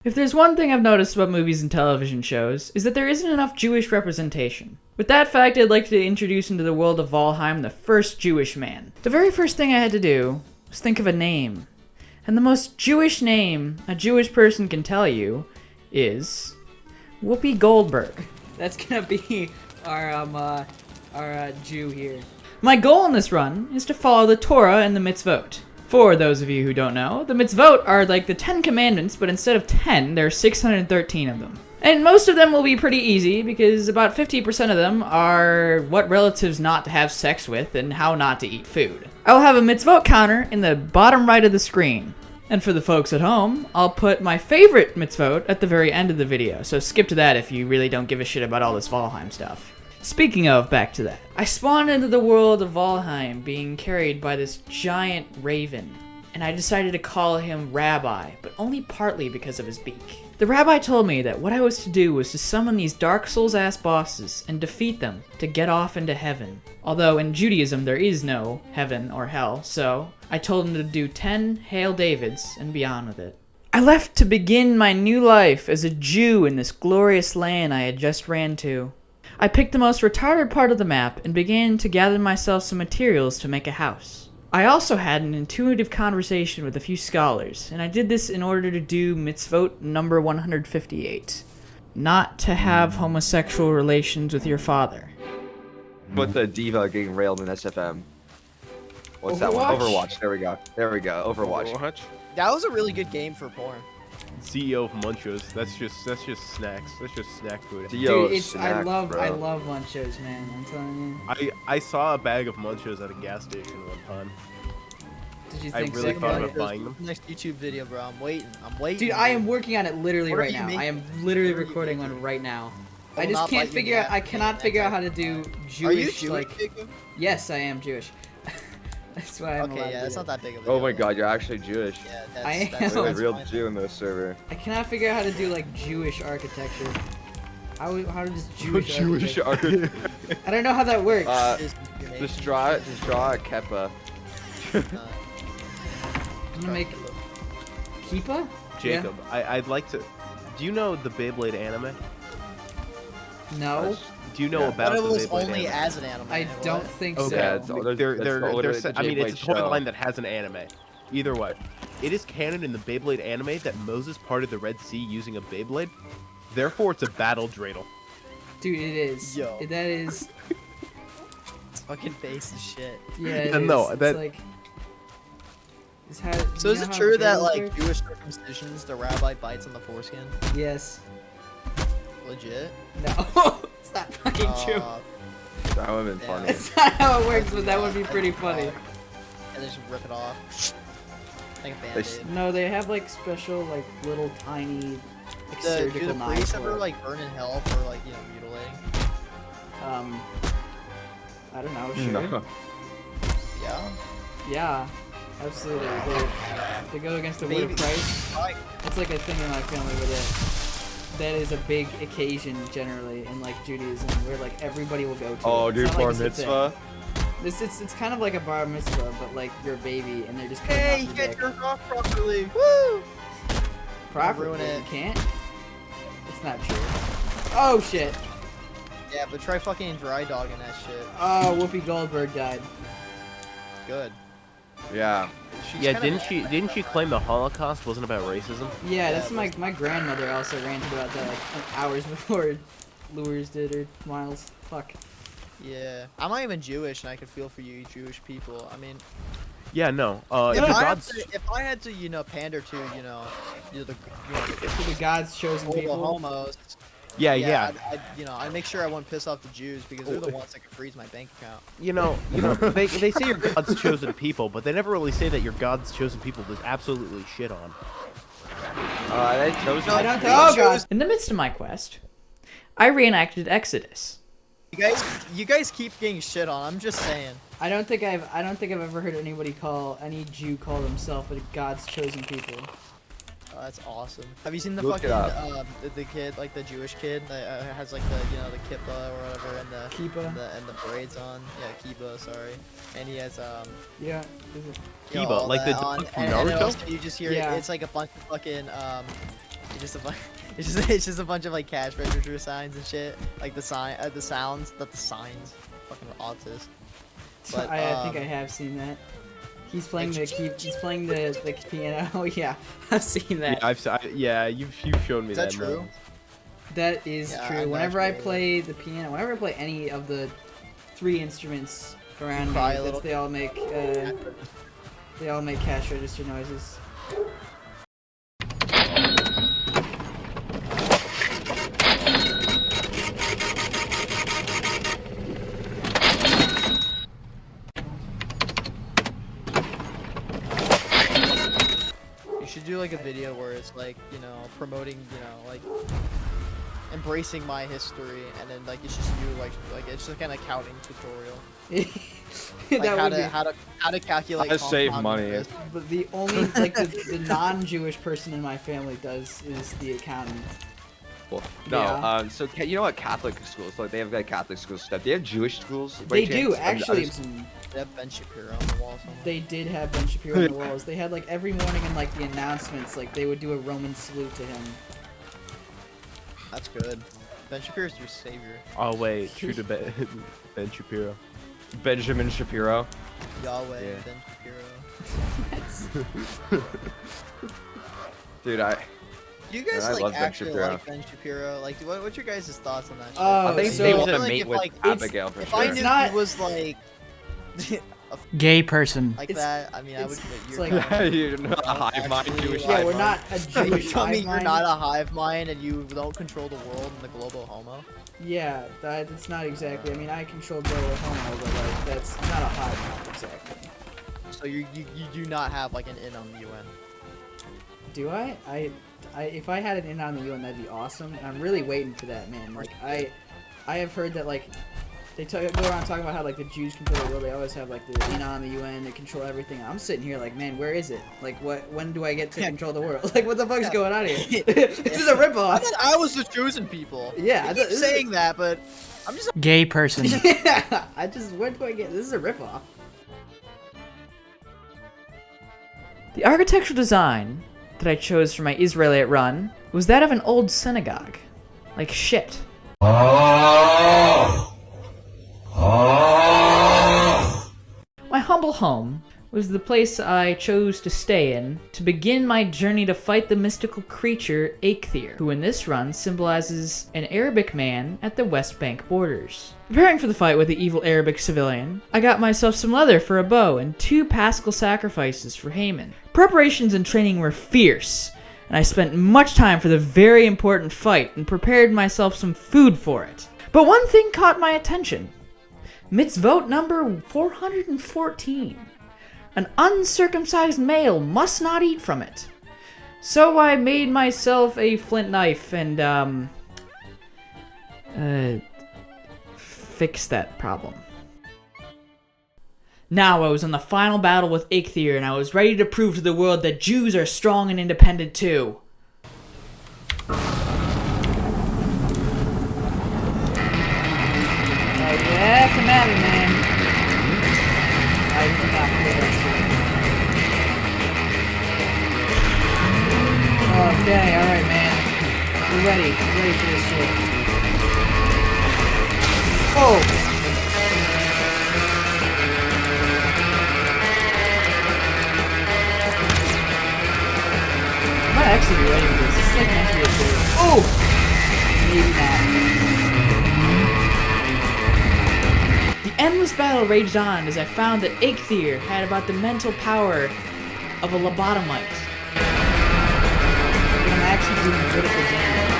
If there's one thing I've noticed about movies and television shows, is that there isn't enough Jewish representation. With that fact, I'd like to introduce into the world of Valheim the first Jewish man. The very first thing I had to do was think of a name. And the most Jewish name a Jewish person can tell you is Whoopi Goldberg. That's gonna be our Jew here. My goal in this run is to follow the Torah and the mitzvot. For those of you who don't know, the mitzvot are like the 10 commandments, but instead of 10, there are 613 of them. And most of them will be pretty easy, because about 50% of them are what relatives not to have sex with and how not to eat food. I will have a mitzvot counter in the bottom right of the screen. And for the folks at home, I'll put my favorite mitzvot at the very end of the video, so skip to that if you really don't give a shit about all this Valheim stuff. Speaking of, back to that. I spawned into the world of Valheim being carried by this giant raven, and I decided to call him Rabbi, but only partly because of his beak. The rabbi told me that what I was to do was to summon these Dark Souls-ass bosses and defeat them to get off into heaven. Although in Judaism there is no heaven or hell, so I told him to do 10 Hail Davids and be on with it. I left to begin my new life as a Jew in this glorious land I had just ran to. I picked the most retarded part of the map and began to gather myself some materials to make a house. I also had an intuitive conversation with a few scholars, and I did this in order to do mitzvot number 158. Not to have homosexual relations with your father. But the diva getting railed in SFM. What's that one? Overwatch. There we go. There we go. Overwatch. That was a really good game for porn. C.E.O. of Munchos. That's just snacks. That's just snack food. Dude, I love Munchos, man. I'm telling you. I saw a bag of Munchos at a gas station one time. Did you think I really so? thought about buying them. Next YouTube video, bro. I'm waiting. Dude, I am working on it literally right now. I am literally recording one right now. I just can't figure out. I cannot figure out how to do Jewish. Are you Jewish, like. Jacob? Yes, I am Jewish. That's why I'm okay, yeah, that's not that big of a deal. Oh my god, you're actually Jewish. Yeah, that's You're a real fine. Jew in this server. I cannot figure out how to do like Jewish architecture. How does Jewish architecture? I don't know how that works. Just draw a keppa. I'm gonna make Keepa? Jacob, yeah. I'd like to. Do you know the Beyblade anime? No. Do you know about the was Beyblade only anime? as an anime. I don't think so. Yeah, I mean, it's a toy show. line that has an anime. Either way, it is canon in the Beyblade anime that Moses parted the Red Sea using a Beyblade. Therefore, it's a battle dreidel. Dude, it is. Yo. That is. It's fucking base as shit. Yeah, it is. No, it's that. like. So is it true that like Jewish circumcisions, the rabbi bites on the foreskin? Yes. Legit? No. It's not fucking true. That would have been funny. That's not how it works, but that would be pretty funny. And just rip it off. Like a band-aid. No, they have like special, like little tiny like, surgical do the knives. priests ever like burn in hell for like, you know, mutilating? I don't know, sure. No. Yeah. Yeah, absolutely. They go against the word of Christ. It's like a thing in my family with it. That is a big occasion generally in like Judaism where like everybody will go to. Oh, dude, bar mitzvah. It's kind of like a bar mitzvah, but like you're a baby and they're just. Hey, you can't jerk off properly. Woo! Properly, ruin it. You can't. It's not true. Oh shit. Yeah, but try fucking dry dogging that shit. Oh, Whoopi Goldberg died. Good. Yeah. Yeah, didn't she claim the Holocaust wasn't about racism? Yeah, that's my grandmother also ranted about that like hours before Lures did or Miles. Fuck. Yeah, I'm not even Jewish, and I can feel for you Jewish people. I mean, yeah, no. if I had to, you know, pander to, the God's chosen people. The homos. Yeah. I'd make sure I wouldn't piss off the Jews because they're the ones that can freeze my bank account. You know, they say you're God's chosen people, but they never really say that you're God's chosen people to absolutely shit on. They chose. Oh god! In the midst of my quest, I reenacted Exodus. You guys keep getting shit on. I'm just saying. I don't think I've ever heard any Jew call themselves a God's chosen people. Oh, that's awesome. Have you seen the Look fucking the kid, like the Jewish kid that has like the kippah or whatever and the Kippah and the braids on? Yeah, kippah. Sorry. And he has Yeah. Kiba, like the dog from Naruto. You just hear it's like a bunch of fucking It's just a bunch. It's just a bunch of like cash register signs and shit. Like the sounds, not the signs. Fucking autist. But, I think I have seen that. He's playing the piano. Yeah, I've seen that. Yeah, you've shown me that. Is that true? That is Yeah, true. Whenever I play the piano, whenever I play any of the 3 instruments around me, they all make cash register noises. You should do like a video where it's like, promoting, like embracing my history, and then like it's just you like it's just kind of accounting tutorial. Like how to calculate. How to save money. Interest. But the only like the non-Jewish person in my family does is the accounting. Well, no, Yeah. so you know what Catholic schools, like they have like Catholic school stuff. Do you have Jewish schools? They do actually. They have Ben Shapiro on the wall somewhere. They did have Ben Shapiro on the walls. They had like every morning in like the announcements, like they would do a Roman salute to him. That's good. Ben Shapiro's your savior. Oh wait, true to Ben Shapiro. Benjamin Shapiro. Yahweh, Yeah. Ben Shapiro. Dude, You guys I like love Ben actually Shapiro. like Ben Shapiro? Like, what's your guys' thoughts on that? Shit? Oh, I think so- they I want feel to like meet if, with like, Abigail for if sure. I It's knew not- he was like Gay person. like It's- that, I mean, I would. it's You're like- kind of- You're not a hive mind Actually, Jewish Yeah, hive we're mind. not a Jewish You tell me hive you're mind. not a hive mind and you don't control the world and the global homo. Yeah, that's not exactly. I mean, I control global homo, but like that's not a hive mind exactly. So you do not have like an in on the UN. Do I? If I had an in on the UN, that'd be awesome. And I'm really waiting for that, man. Like I have heard that like they go around talking about how like the Jews control the world. They always have like the in on the UN. They control everything. I'm sitting here like, man, where is it? Like, when do I get to control the world? Like, what the fuck's going on here? This is a I ripoff. thought I was the chosen people. Yeah, I I keep thought- saying that, but I'm just. Gay person. Yeah, where do I get? This is a ripoff. The architectural design that I chose for my Israelite run was that of an old synagogue. Like shit. My humble home was the place I chose to stay in to begin my journey to fight the mystical creature Eikthyr, who in this run symbolizes an Arabic man at the West Bank borders. Preparing for the fight with the evil Arabic civilian, I got myself some leather for a bow and 2 paschal sacrifices for Haman. Preparations and training were fierce, and I spent much time for the very important fight and prepared myself some food for it. But one thing caught my attention. Mitzvot number 414. An uncircumcised male must not eat from it. So I made myself a flint knife and, fix that problem. Now I was in the final battle with Eikthyr, and I was ready to prove to the world that Jews are strong and independent too. Oh yeah, come at me, man. I do not feel that shit. Okay, alright, man. We're ready. We're ready for this shit. Oh! I might actually be ready for this. This is like meant to be a joke. Oh! Maybe not. The endless battle raged on as I found that Eikthyr had about the mental power of a lobotomite. But I'm actually doing critical damage.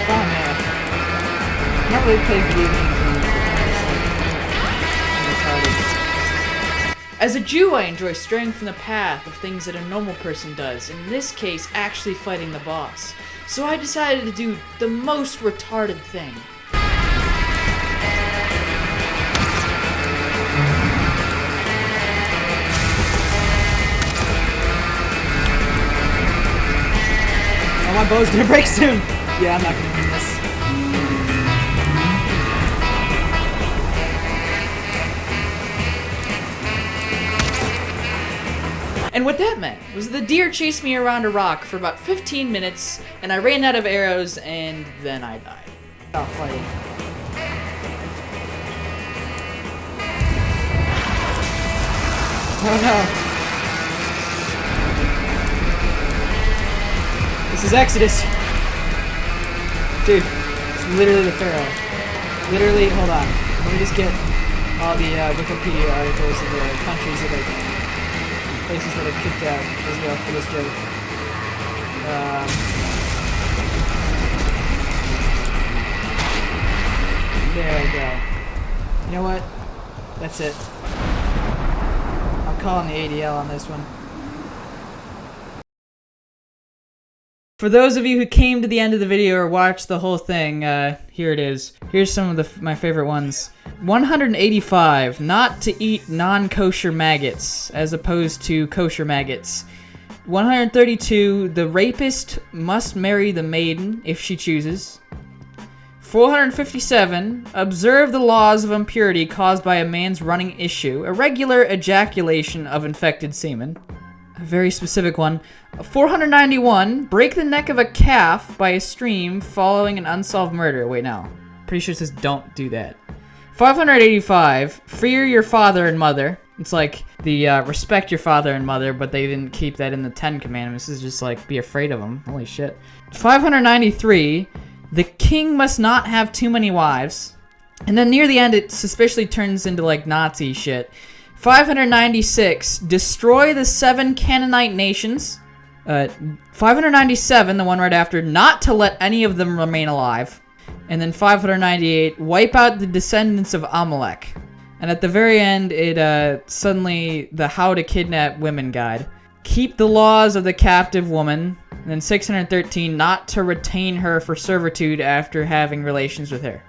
Found that. I'm not really playing video games anymore. As a Jew, I enjoy straying from the path of things that a normal person does, in this case, actually fighting the boss. So I decided to do the most retarded thing. Oh, my bow's gonna break soon! Yeah, I'm not gonna win this. And what that meant was the deer chased me around a rock for about 15 minutes, and I ran out of arrows, and then I died. Stop fighting. Oh no. This is Exodus. Dude, it's literally the Pharaoh. Literally, hold on. Let me just get all the Wikipedia articles of the countries that have, places that have kicked out Israel for this joke. There we go. You know what? That's it. I'm calling the ADL on this one. For those of you who came to the end of the video or watched the whole thing, here it is. Here's some of my favorite ones. 185, not to eat non-kosher maggots, as opposed to kosher maggots. 132, the rapist must marry the maiden if she chooses. 457, observe the laws of impurity caused by a man's running issue, irregular ejaculation of infected semen. A very specific one. 491, break the neck of a calf by a stream following an unsolved murder. Wait, no. Pretty sure it says don't do that. 585, fear your father and mother. It's like the respect your father and mother, but they didn't keep that in the 10 Commandments. This is just like be afraid of them. Holy shit. 593, the king must not have too many wives. And then near the end, it suspiciously turns into like Nazi shit. 596, destroy the 7 Canaanite nations. 597, the one right after, not to let any of them remain alive. And then 598, wipe out the descendants of Amalek. And at the very end, it suddenly, the how to kidnap women guide. Keep the laws of the captive woman. And then 613, not to retain her for servitude after having relations with her.